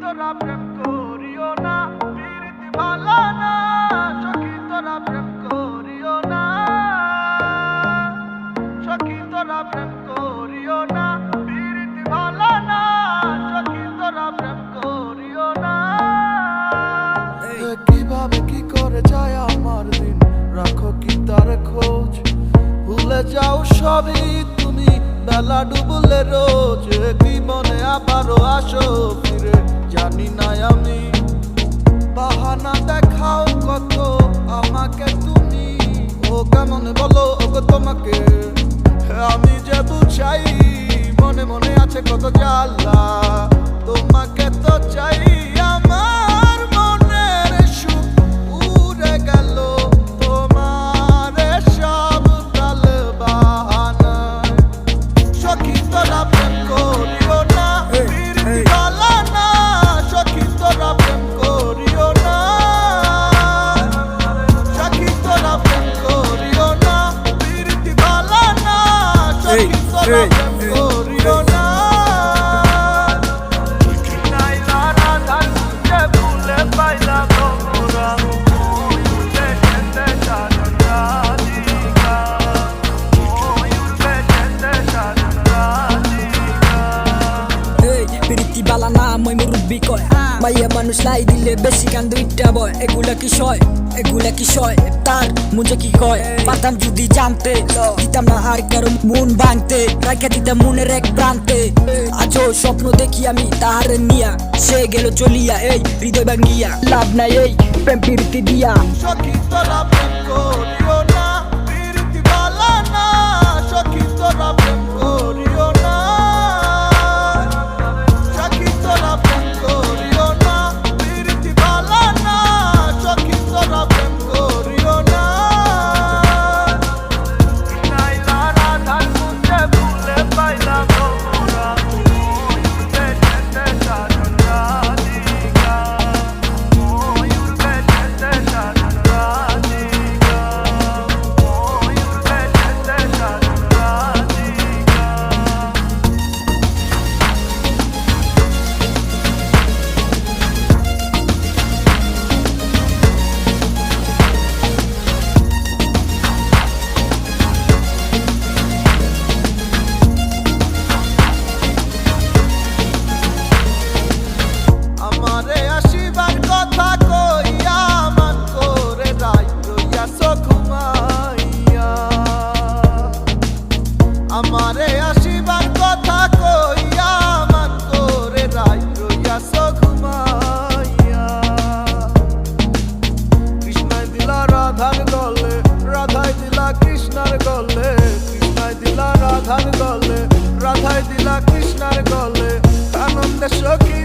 তোরা প্রেম করিও না, প্রীতি ভালো না। সখী তোরা প্রেম করিও না, সখী তোরা প্রেম করিও না, প্রীতি ভালো না। সখী তোরা প্রেম করিও না। কিভাবে কি করে যায় আমার দিন, রাখো কি তার খোঁজ? ভুলে যাও সবই তুমি বেলা ডুবলে রোজ। কি মনে আবারও আসো ফিরে, জানি না আমি। বাহানা দেখাও কত আমাকে তুমি, ও কেমন বলো ওগো তোমাকে আমি যে বুঝাই। মনে মনে আছে কত জ্বালা, তোমাকে তো চাই। আমার মনের সুখ উড়ে গেল তোমার সব কাল বাহানায়। সখী তোরা প্রেম করিও না, প্রীতি ভালো না। সখী তোরা প্রেম করিও না, সখী তোরা প্রেম করিও না, প্রীতি ভালো না। সখী তোরা প্রেম করিও না। প্রীতি বালা না মই মুরব্বি কয়, মাইয়া মানুষ লাই দিলে বেশি কান দুইটা বয়। এগুলা কি সয়, এগুলা কি সয়? তার মুঝে কি কয় পাতাম যদি জানতে, দিতাম না আর কারো মন ভাঙতে। রাখা দিতাম মনের এক প্রান্তে, আজও স্বপ্ন দেখি আমি তাহার নিয়া। সে গেল চলিয়া এই হৃদয় ভাঙিয়া, লাভ নাই এই প্রেম প্রীতি দিয়া। সখী তোরা প্রেম করিও না, প্রীতি ভালো না। সখী তোরা প্রেম করিও না, সখী তোরা প্রেম করিও না, প্রীতি ভালো না। সখী তোরা প্রেম করিও না। নাইলা রাধার মুখে ভুলে পাইলাম ওরা, ময়ূর বেচেতে সাজন রাধিকা, ময়ূর বেচেতে সাজন রাধিকা, ময়ূর বেচেতে সাজন রাধিকা। আমারে আসিবার কথা কইয়া মান করে রাই রইয়াছো ঘুমাইয়া। আমারে আসিবার কথা কইয়া মান করে রাই রইয়াছো ঘুমাইয়া। কৃষ্ণায় দিলা রাধার গলে, রাধাই দিলা কৃষ্ণার গলে। কৃষ্ণায় দিলা রাধার গলে, রাধাই দিলা কৃষ্ণার গলে। আনন্দে সখী